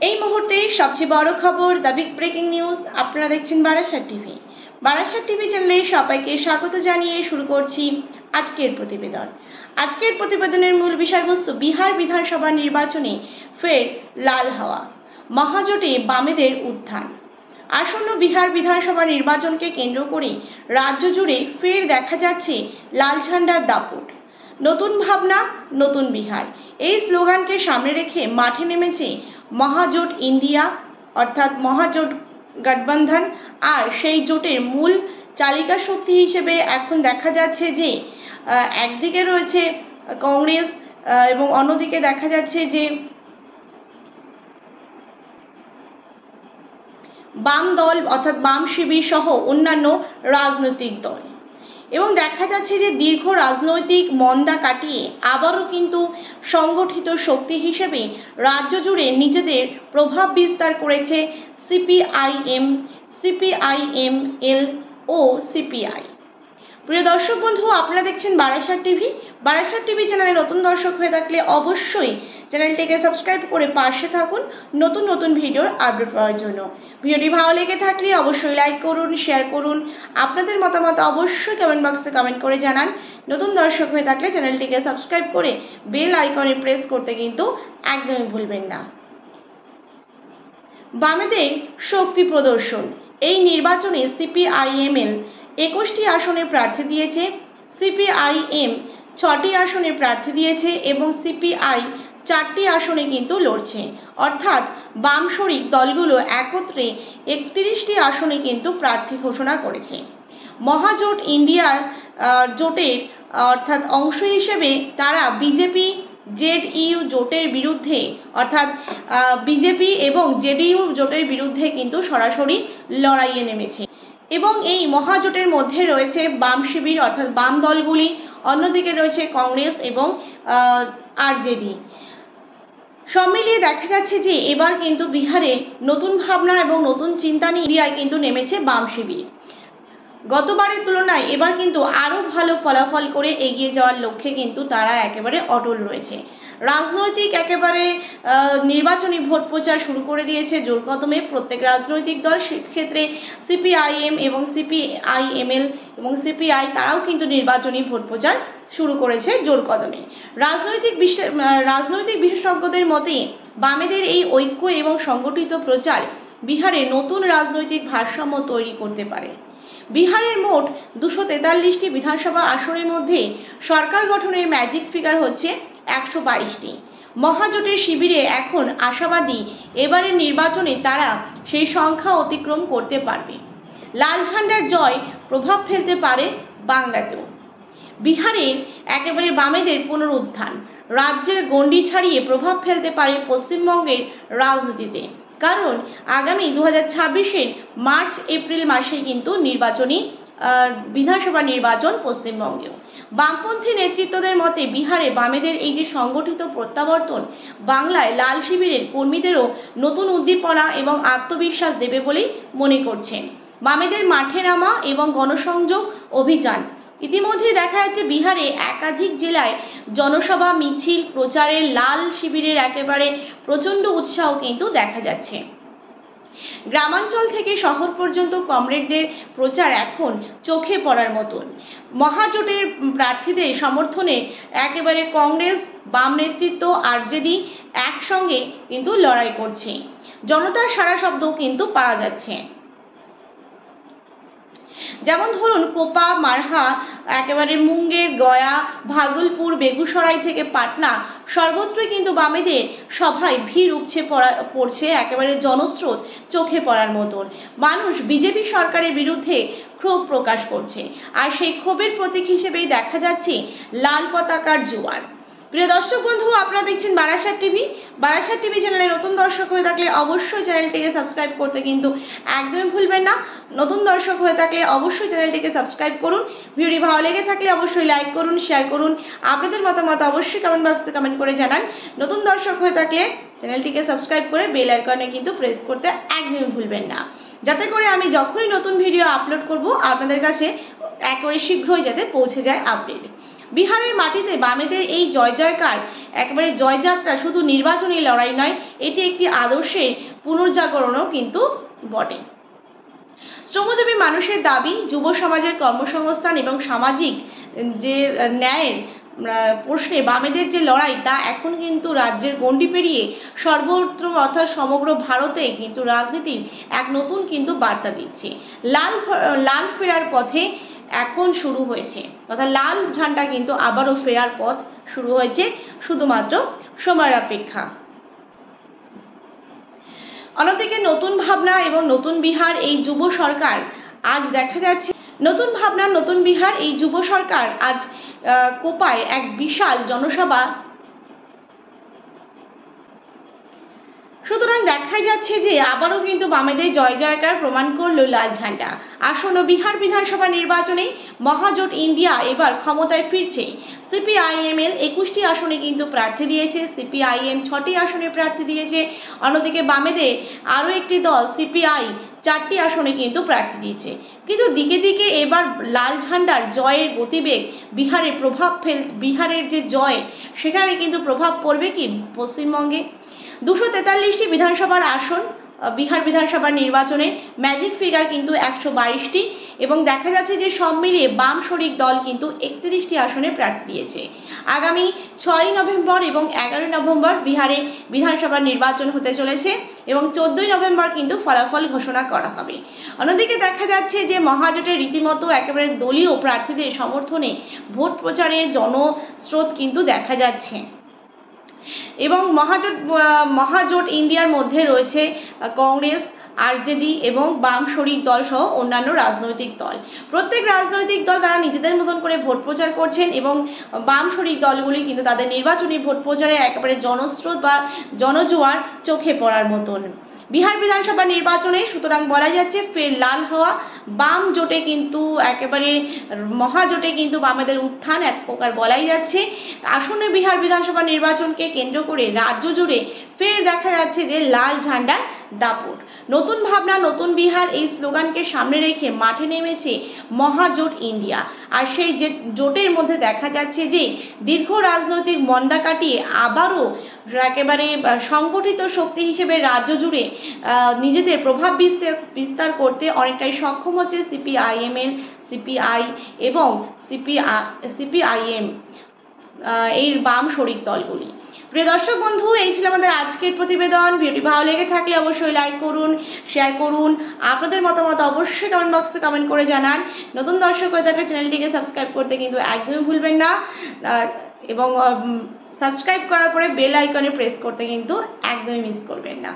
এই মুহূর্তে সবচেয়ে বড় খবর, দ্য বিগ ব্রেকিং নিউজ। আপনারা দেখছেন বারাসাত টিভি। বারাসাত টিভি চ্যানেলে সবাইকে স্বাগত জানিয়ে শুরু করছি আজকের প্রতিবেদন। আজকের প্রতিবেদনের মূল বিষয়বস্তু, বিহার বিধানসভা নির্বাচনে ফের লাল হাওয়া, মহাজোটে বামেদের উত্থান। আসন্ন বিহার বিধানসভা নির্বাচনকে কেন্দ্র করে রাজ্য জুড়ে ফের দেখা যাচ্ছে লাল ঝান্ডার দাপট। নতুন ভাবনা, নতুন বিহার, এই স্লোগানকে সামনে রেখে মাঠে নেমেছে মহাজোট ইন্ডিয়া, অর্থাৎ মহাজোট গঠবন্ধন। আর সেই জোটের মূল চালিকা শক্তি হিসেবে এখন দেখা যাচ্ছে যে একদিকে রয়েছে কংগ্রেস এবং অন্যদিকে দেখা যাচ্ছে যে বাম দল, অর্থাৎ বাম শিবির সহ অন্যান্য রাজনৈতিক দল। এবং দেখা যাচ্ছে যে দীর্ঘ রাজনৈতিক মন্দা কাটিয়ে আবারও কিন্তু সংগঠিত শক্তি হিসেবে রাজ্য জুড়ে নিজেদের প্রভাব বিস্তার করেছে সিপিআইএম, সিপিআইএমএল ও সিপিআই। প্রিয় দর্শক বন্ধু, আপনারা দেখছেন বারাসাত টিভি। বারাসাত টিভি চ্যানেলে নতুন দর্শক হয়ে থাকলে অবশ্যই চ্যানেলটিকে সাবস্ক্রাইব করে পাশে থাকুন নতুন নতুন ভিডিওর আপডেট পাওয়ার জন্য। ভিডিওটি ভালো লেগে থাকলে অবশ্যই লাইক করুন, শেয়ার করুন, আপনাদের মতামত অবশ্যই কমেন্ট বক্সে কমেন্ট করে জানান। নতুন দর্শক হয়ে থাকলে চ্যানেলটিকে সাবস্ক্রাইব করে বেল আইকনে প্রেস করতে কিন্তু একদমই ভুলবেন না। বামেদের শক্তি প্রদর্শন। এই নির্বাচনে সিপিআইএমএল 21টি আসনে প্রার্থী দিয়েছে, সিপিআইএম 6টি আসনে প্রার্থী দিয়েছে এবং সিপিআই 4টি আসনে কিন্তু লড়ছে। অর্থাৎ বাম শরিক দলগুলো একত্রে 31টি আসনে কিন্তু প্রার্থী ঘোষণা করেছে। মহাজোট ইন্ডিয়ার জোটের অর্থাৎ অংশ হিসেবে তারা বিজেপি জেডিইউ জোটের বিরুদ্ধে, অর্থাৎ বিজেপি এবং জেডিইউ জোটের বিরুদ্ধে কিন্তু সরাসরি লড়াইয়ে নেমেছে। এবং এই মহাজোটের মধ্যে রয়েছে বাম শিবির, অর্থাৎ বাম দলগুলি, অন্যদিকে রয়েছে কংগ্রেস এবং আরজেডি। সব মিলিয়ে দেখা যাচ্ছে যে এবার কিন্তু বিহারে নতুন ভাবনা এবং নতুন চিন্তা নিয়ে কিন্তু নেমেছে বাম শিবির। গতবারের তুলনায় এবার কিন্তু আরও ভালো ফলাফল করে এগিয়ে যাওয়ার লক্ষ্যে কিন্তু তারা একেবারে অটল রয়েছে। রাজনৈতিক একেবারে নির্বাচনী ভোট প্রচার শুরু করে দিয়েছে জোর কদমে প্রত্যেক রাজনৈতিক দল। সেক্ষেত্রে সিপিআইএম এবং সিপিআইএমএল এবং সিপিআই তারাও কিন্তু নির্বাচনী ভোট প্রচার শুরু করেছে জোর কদমে। রাজনৈতিক বিশেষজ্ঞদের মতে বামেদের এই ঐক্য এবং সংগঠিত প্রচার বিহারে নতুন রাজনৈতিক ভারসাম্য তৈরি করতে পারে। বিহারের মোট 243টি বিধানসভা আসনের মধ্যে সরকার গঠনের ম্যাজিক ফিগার হচ্ছে 122টি। মহাজোটের শিবিরে এখন আশাবাদী এবারের নির্বাচনে তারা সেই সংখ্যা অতিক্রম করতে পারবে। লাল ঝান্ডার জয় প্রভাব ফেলতে পারে বাংলাতেও। বিহারে একেবারে বামেদের পুনরুত্থান রাজ্যের গণ্ডি ছাড়িয়ে প্রভাব ফেলতে পারে পশ্চিমবঙ্গের রাজনীতিতে। কারণ আগামী 2026-এর মার্চ এপ্রিল মাসে কিন্তু বিধানসভা নির্বাচন পশ্চিমবঙ্গেও। বামপন্থী নেতৃত্বদের মতে বিহারে বামেদের এই যে সংগঠিত প্রত্যাবর্তন বাংলায় লাল শিবিরের কর্মীদেরও নতুন উদ্দীপনা এবং আত্মবিশ্বাস দেবে বলেই মনে করছেন। বামেদের মাঠে নামা এবং গণসংযোগ অভিযান। ইতিমধ্যে দেখা যাচ্ছে বিহারে একাধিক জেলায় জনসভা, মিছিল, প্রচারে লাল শিবিরের একেবারে প্রচণ্ড উৎসাহ কিন্তু দেখা যাচ্ছে। গ্রামাঞ্চল থেকে শহর পর্যন্ত কমরেডদের প্রচার এখন চোখে পড়ার মতন। মহাজোটের প্রার্থীদের সমর্থনে একেবারে কংগ্রেস, বাম নেতৃত্ব, আরজেডি একসঙ্গে কিন্তু লড়াই করছে। জনতার সারা শব্দও কিন্তু পাওয়া যাচ্ছে। যেমন ধরুন কোপা, মারহা, একেবারে মুঙ্গের, গয়া, ভাগলপুর, বেগুসরাই থেকে পাটনা সর্বত্রই কিন্তু বামেদের সভায় ভিড় উপচে পড়ছে, একেবারে জনস্রোত চোখে পড়ার মতন। মানুষ বিজেপি সরকারের বিরুদ্ধে ক্ষোভ প্রকাশ করছে, আর সেই ক্ষোভের প্রতীক হিসেবেই দেখা যাচ্ছে লাল পতাকার জোয়ার। প্রিয় দর্শক বন্ধু, আপনারা দেখছেন বারাসাত টিভি। বারাসাত টিভি চ্যানেলে নতুন দর্শক হয়ে থাকলে অবশ্যই চ্যানেলটিকে সাবস্ক্রাইব করতে কিন্তু একদমই ভুলবেন না। নতুন দর্শক হয়ে থাকলে অবশ্যই চ্যানেলটিকে সাবস্ক্রাইব করুন। ভিডিওটি ভালো লেগে থাকলে অবশ্যই লাইক করুন, শেয়ার করুন, আপনাদের মতামত অবশ্যই কমেন্ট বক্সে কমেন্ট করে জানান। নতুন দর্শক হয়ে থাকলে চ্যানেলটিকে সাবস্ক্রাইব করে বেল আইকনে কিন্তু প্রেস করতে একদমই ভুলবেন না, যাতে করে আমি যখনই নতুন ভিডিও আপলোড করব আপনাদের কাছে একেবারে শীঘ্রই যাতে পৌঁছে যায় আপডেট। বিহারের মাটিতে বামেদের এই জয় জয়কার একেবারে জয়যাত্রা শুধু নির্বাচনী লড়াই নয়, এটি একটি আদর্শের পুনর্জাগরণও কিন্তু বটে। শ্রমজীবী মানুষের দাবি, যুব সমাজের কর্মসংস্থান এবং সামাজিক যে ন্যায়ের প্রশ্নে বামেদের যে লড়াই তা এখন কিন্তু রাজ্যের গণ্ডি পেরিয়ে সর্বত্র অর্থাৎ সমগ্র ভারতে কিন্তু রাজনীতির এক নতুন কিন্তু বার্তা দিচ্ছে। লাল ফেরার পথে এখন শুরু হয়েছে, অর্থাৎ লাল ঝান্ডা কিন্তু আবারও ফেরার পথ শুরু হয়েছে, শুধুমাত্র সময়ের অপেক্ষা। অন্যদিকে নতুন ভাবনা এবং নতুন বিহার এই যুব সরকার আজ দেখা যাচ্ছে, নতুন ভাবনা নতুন বিহার এই যুব সরকার আজ কোপায় এক বিশাল জনসভা। সুতরাং দেখা যাচ্ছে যে আবারও কিন্তু বামেদের জয় জয়কার প্রমাণ করল লাল ঝান্ডা। আসন্ন বিহার বিধানসভা নির্বাচনে মহাজোট ইন্ডিয়া এবার ক্ষমতায় ফিরছে। সিপিআইএমএল 21টি আসনে কিন্তু প্রার্থী দিয়েছে, সিপিআইএম 6টি আসনে প্রার্থী দিয়েছে। অন্যদিকে বামেদের আরও একটি দল সিপিআই 4টি আসনে কিন্তু প্রার্থী দিয়েছে। কিন্তু দিকে দিকে এবার লাল ঝান্ডার জয়ের গতিবেগ বিহারের যে জয় সেখানে কিন্তু প্রভাব পড়বে কি পশ্চিমবঙ্গে? 243টি বিধানসভার আসন বিহার বিধানসভা নির্বাচনে ম্যাজিক ফিগার কিন্তু 122টি, এবং দেখা যাচ্ছে যে সব মিলিয়ে বাম শরিক দল কিন্তু 31টি আসনে প্রার্থী দিয়েছে। আগামী 6 নভেম্বর এবং 11 নভেম্বর বিহারে বিধানসভা নির্বাচন হতে চলেছে এবং 14 নভেম্বর কিন্তু ফলাফল ঘোষণা করা হবে। অন্যদিকে দেখা যাচ্ছে যে মহাজোটের রীতিমতো একেবারে দলীয় প্রার্থীদের সমর্থনে ভোট প্রচারে জনস্রোত কিন্তু দেখা যাচ্ছে এবং মহাজোট ইন্ডিয়ার মধ্যে রয়েছে কংগ্রেস, আরজেডি এবং বাম শরিক দল সহ অন্যান্য রাজনৈতিক দল। প্রত্যেক রাজনৈতিক দল তারা নিজেদের মতন করে ভোট প্রচার করছেন এবং বাম শরিক দলগুলি কিন্তু তাদের নির্বাচনী ভোট প্রচারে একেবারে জনস্রোত বা জনজোয়ার চোখে পড়ার মতন। বিহার বিধানসভা নির্বাচনে সুতরাং বলা যাচ্ছে ফের লাল হওয়া। বাম জোটে কিন্তু একেবারে মহাজোটে কিন্তু বামেদের উত্থান এক প্রকার বলাই যাচ্ছে। আসন্ন বিহার বিধানসভা নির্বাচনকে কেন্দ্র করে রাজ্য জুড়ে ফের দেখা যাচ্ছে যে লাল ঝান্ডার দাপট। নতুন ভাবনা নতুন বিহার এই স্লোগানকে সামনে রেখে মাঠে নেমেছে মহাজোট ইন্ডিয়া। আর সেই যে জোটের মধ্যে দেখা যাচ্ছে যে দীর্ঘ রাজনৈতিক মন্দা কাটিয়ে আবারও একেবারে সংগঠিত শক্তি হিসেবে রাজ্য জুড়ে নিজেদের প্রভাব বিস্তার করতে অনেকটাই সক্ষম হচ্ছে সিপিআইএমএল, সিপিআই এবং সিপিআইএম এই বাম শরিক দলগুলি। প্রিয় দর্শক বন্ধু, এই ছিল আমাদের আজকের প্রতিবেদন। ভিডিওটি ভালো লেগে থাকলে অবশ্যই লাইক করুন, শেয়ার করুন, আপনাদের মতামত অবশ্যই কমেন্ট বক্সে কমেন্ট করে জানান। নতুন দর্শক হয়ে থাকলে চ্যানেলটিকে সাবস্ক্রাইব করতে কিন্তু একদমই ভুলবেন না এবং সাবস্ক্রাইব করার পরে বেল আইকনে প্রেস করতে কিন্তু একদমই মিস করবেন না।